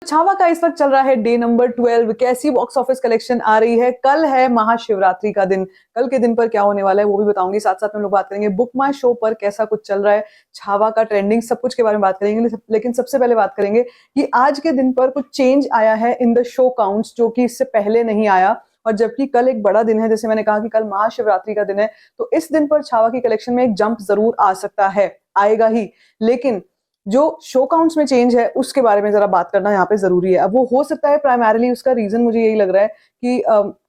छावा का इस वक्त चल रहा है डे नंबर 12। कैसी बॉक्स ऑफिस कलेक्शन आ रही है? कल है महाशिवरात्रि का दिन। कल के दिन पर क्या होने वाला है वो भी बताऊंगी। साथ साथ में लोग बात करेंगे बुक माई शो पर कैसा कुछ चल रहा है, छावा का ट्रेंडिंग, सब कुछ के बारे में बात करेंगे। लेकिन सबसे पहले बात करेंगे कि आज के दिन पर कुछ चेंज आया है इन द शो काउंट्स, जो कि इससे पहले नहीं आया। और जबकि कल एक बड़ा दिन है, जैसे मैंने कहा कि कल महाशिवरात्रि का दिन है, तो इस दिन पर छावा की कलेक्शन में एक जंप जरूर आ सकता है, आएगा ही। लेकिन जो शो काउंट्स में चेंज है उसके बारे में जरा बात करना यहाँ पे जरूरी है। अब वो हो सकता है प्राइमरीली, उसका रीजन मुझे यही लग रहा है कि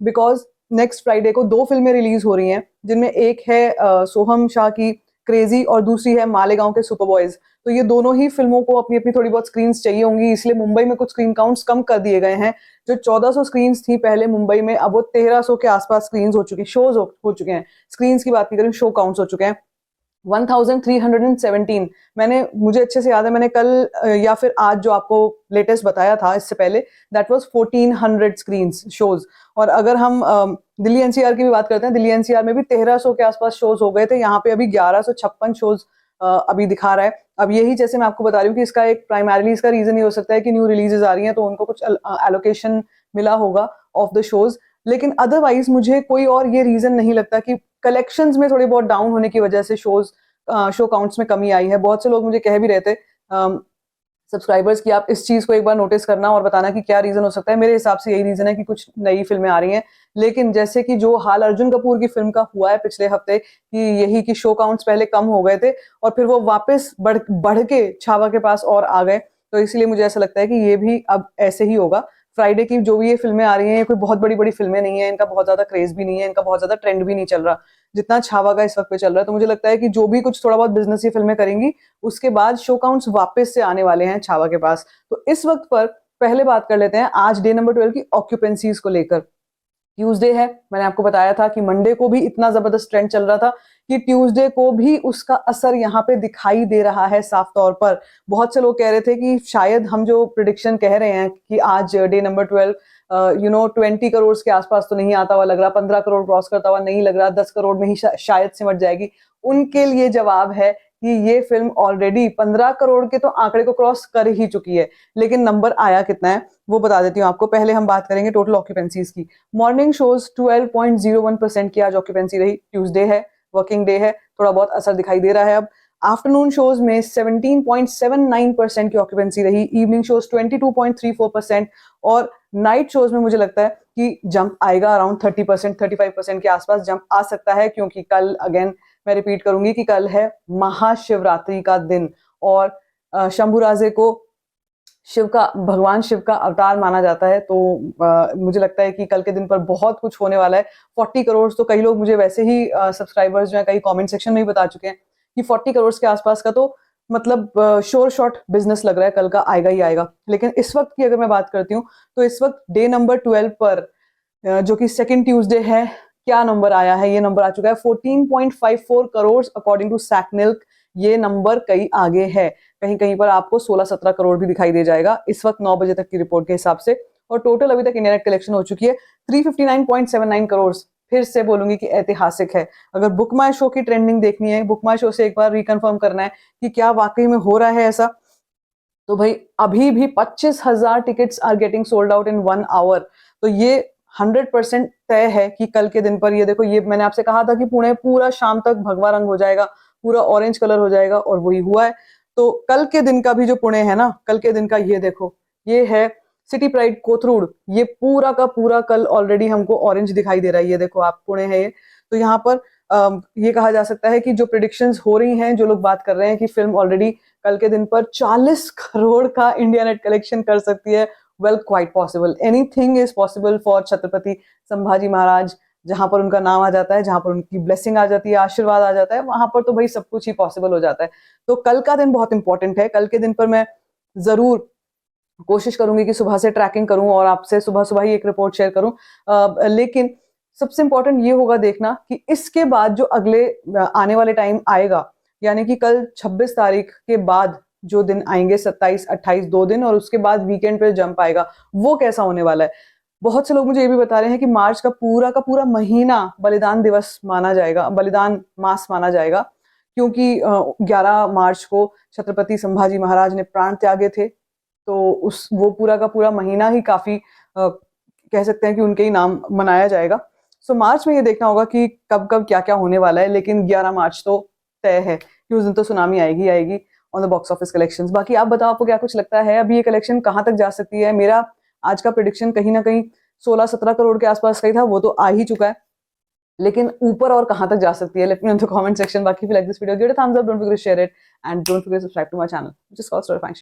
बिकॉज नेक्स्ट फ्राइडे को दो फिल्में रिलीज हो रही हैं, जिनमें एक है सोहम शाह की क्रेजी और दूसरी है मालेगांव के सुपर बॉयज। तो ये दोनों ही फिल्मों को अपनी अपनी थोड़ी बहुत स्क्रीन चाहिए होंगी, इसलिए मुंबई में कुछ स्क्रीन काउंट्स कम कर दिए गए हैं। जो 1400 स्क्रीन थी पहले मुंबई में, अब वो 1300 के आसपास स्क्रीन हो चुकी, शोज हो चुके हैं। स्क्रीन की बात नहीं करूँ, शो काउंट्स हो चुके हैं 1317। मुझे अच्छे से याद है, मैंने कल या फिर आज जो आपको लेटेस्ट बताया था इससे पहले, दैट वाज 1400 स्क्रीन्स शोज। और अगर हम दिल्ली एनसीआर की भी बात करते हैं, दिल्ली एनसीआर में भी 1300 के आसपास शोज हो गए थे। यहाँ पे अभी 1156 शोज अभी दिखा रहा है। अब यही जैसे मैं आपको बता रही हूँ कि इसका एक प्राइमरीली इसका रीजन ये हो सकता है कि न्यू रिलीजेस आ रही हैं, तो उनको कुछ एलोकेशन मिला होगा ऑफ द शोज। लेकिन अदरवाइज मुझे कोई और ये रीजन नहीं लगता कि कलेक्शंस में थोड़ी बहुत डाउन होने की वजह से शो काउंट्स में कमी आई है। बहुत से लोग मुझे कह भी रहे थे सब्सक्राइबर्स कि आप इस चीज को एक बार नोटिस करना और बताना कि क्या रीजन हो सकता है। मेरे हिसाब से यही रीजन है कि कुछ नई फिल्में आ रही हैं। लेकिन जैसे कि जो हाल अर्जुन कपूर की फिल्म का हुआ है पिछले हफ्ते, कि यही कि शो काउंट्स पहले कम हो गए थे और फिर वो वापस बढ़ के छावा के पास और आ गए, तो इसलिए मुझे ऐसा लगता है कि ये भी अब ऐसे ही होगा। फ्राइडे की जो भी ये फिल्में आ रही हैं, ये कोई बहुत बड़ी बड़ी फिल्में नहीं है, इनका बहुत ज्यादा क्रेज भी नहीं है, इनका बहुत ज्यादा ट्रेंड भी नहीं चल रहा जितना छावा का इस वक्त पे चल रहा है। तो मुझे लगता है कि जो भी कुछ थोड़ा बहुत बिजनेस ये फिल्में करेंगी, उसके बाद शो काउंट्स वापस से आने वाले हैं छावा के पास। तो इस वक्त पर पहले बात कर लेते हैं आज डे नंबर 12 की ऑक्यूपेंसीज को लेकर। ट्यूसडे है, मैंने आपको बताया था कि मंडे को भी इतना जबरदस्त ट्रेंड चल रहा था कि ट्यूसडे को भी उसका असर यहाँ पे दिखाई दे रहा है साफ तौर पर। बहुत से लोग कह रहे थे कि शायद हम जो प्रिडिक्शन कह रहे हैं कि आज डे नंबर 12 20 करोड़ के आसपास तो नहीं आता हुआ लग रहा, 15 करोड़ क्रॉस करता हुआ नहीं लग रहा, 10 करोड़ में ही शायद सिमट जाएगी। उनके लिए जवाब है कि ये फिल्म ऑलरेडी 15 करोड़ के तो आंकड़े को क्रॉस कर ही चुकी है। लेकिन नंबर आया कितना है वो बता देती हूँ आपको। पहले हम बात करेंगे टोटल ऑक्यूपेंसीज की। मॉर्निंग शोज 12.01% की आज ऑक्यूपेंसी रही। ट्यूसडे है, वर्किंग डे है, थोड़ा बहुत असर दिखाई दे रहा है अब। आफ्टरनून शोज में 17.79% की ऑक्यूपेंसी रही। Evening shows 22.34%। और नाइट शोज में मुझे लगता है कि जंप आएगा, अराउंड 30%, 35% के आसपास जंप आ सकता है, क्योंकि कल अगेन मैं रिपीट करूंगी कि कल है महाशिवरात्रि का दिन। और शंभुराजे को भगवान शिव का अवतार माना जाता है। तो मुझे लगता है कि कल के दिन पर बहुत कुछ होने वाला है। 40 करोड़ तो कई लोग मुझे वैसे ही सब्सक्राइबर्स जो है कई कमेंट सेक्शन में ही बता चुके हैं कि 40 करोड़ के आसपास का तो मतलब श्योर शॉट बिजनेस लग रहा है, कल का आएगा ही आएगा। लेकिन इस वक्त की अगर मैं बात करती हूँ, तो इस वक्त डे नंबर 12 पर जो कि सेकेंड ट्यूसडे है, क्या नंबर आया है? ये नंबर आ चुका है 14.54 crore according to Sacnilk. ये नंबर कई आगे है, कहीं कहीं पर आपको 16-17 करोड़ भी दिखाई दे जाएगा इस वक्त 9 बजे तक की रिपोर्ट के हिसाब से। और टोटल अभी तक इंडिया नेट कलेक्शन हो चुकी है 359.79 करोड़। फिर से बोलूंगी कि ऐतिहासिक है। अगर बुक माई शो की ट्रेंडिंग देखनी है, बुक माई शो से एक बार रिकन्फर्म करना है कि क्या वाकई में हो रहा है ऐसा, तो भाई अभी भी 25,000 tickets are getting sold out in 1 hour. तो ये 100% तय है कि कल के दिन पर, ये देखो, ये मैंने आपसे कहा था कि पुणे पूरा शाम तक भगवा रंग हो जाएगा, पूरा ऑरेंज कलर हो जाएगा, और वही हुआ है। तो कल के दिन का भी जो पुणे है ना, कल के दिन का ये देखो, ये है सिटी प्राइड कोथरूड। ये पूरा का पूरा कल ऑलरेडी हमको ऑरेंज दिखाई दे रहा है। ये देखो आप, पुणे है ये। तो यहाँ पर ये कहा जा सकता है कि जो प्रिडिक्शंस हो रही हैं, जो लोग बात कर रहे हैं कि फिल्म ऑलरेडी कल के दिन पर 40 करोड़ का इंडिया नेट कलेक्शन कर सकती है, well, quite possible. Anything is possible for Chhatrapati Sambhaji Maharaj. जहां पर उनका नाम आ जाता है, जहां पर उनकी ब्लेसिंग आ जाती है, आशीर्वाद आ जाता है, वहां पर तो भाई सब कुछ ही पॉसिबल हो जाता है। तो कल का दिन बहुत इंपॉर्टेंट है। कल के दिन पर मैं जरूर कोशिश करूंगी कि सुबह से ट्रैकिंग करूं और आपसे सुबह सुबह ही एक रिपोर्ट शेयर करूं। लेकिन सबसे इंपॉर्टेंट ये होगा देखना कि इसके बाद जो अगले आने वाले टाइम आएगा, यानी कि कल 26 तारीख के बाद जो दिन आएंगे, 27, 28, 2 दिन, और उसके बाद वीकेंड पे जंप आएगा, वो कैसा होने वाला है। बहुत से लोग मुझे ये भी बता रहे हैं कि मार्च का पूरा महीना बलिदान दिवस माना जाएगा, बलिदान मास माना जाएगा, क्योंकि 11 मार्च को छत्रपति संभाजी महाराज ने प्राण त्यागे थे। तो उस वो पूरा का पूरा महीना ही काफी कह सकते हैं कि उनके ही नाम मनाया जाएगा। सो मार्च में ये देखना होगा कि कब कब क्या क्या होने वाला है, लेकिन 11 मार्च तो तय है कि उस दिन तो सुनामी आएगी आएगी on the box office collections. बाकी आप बताओ, आपको क्या कुछ लगता है अभी ये कलेक्शन कहाँ तक जा सकती है? मेरा आज का प्रिडिक्शन कहीं ना कहीं 16-17 करोड़ के आसपास कहीं था, वो तो आ ही चुका है, लेकिन ऊपर और कहाँ तक जा सकती है? Let me know in the comment section. बाकी if you like this video, give it a thumbs up, don't forget to share it, and don't forget to subscribe to my channel, which is called Story Function.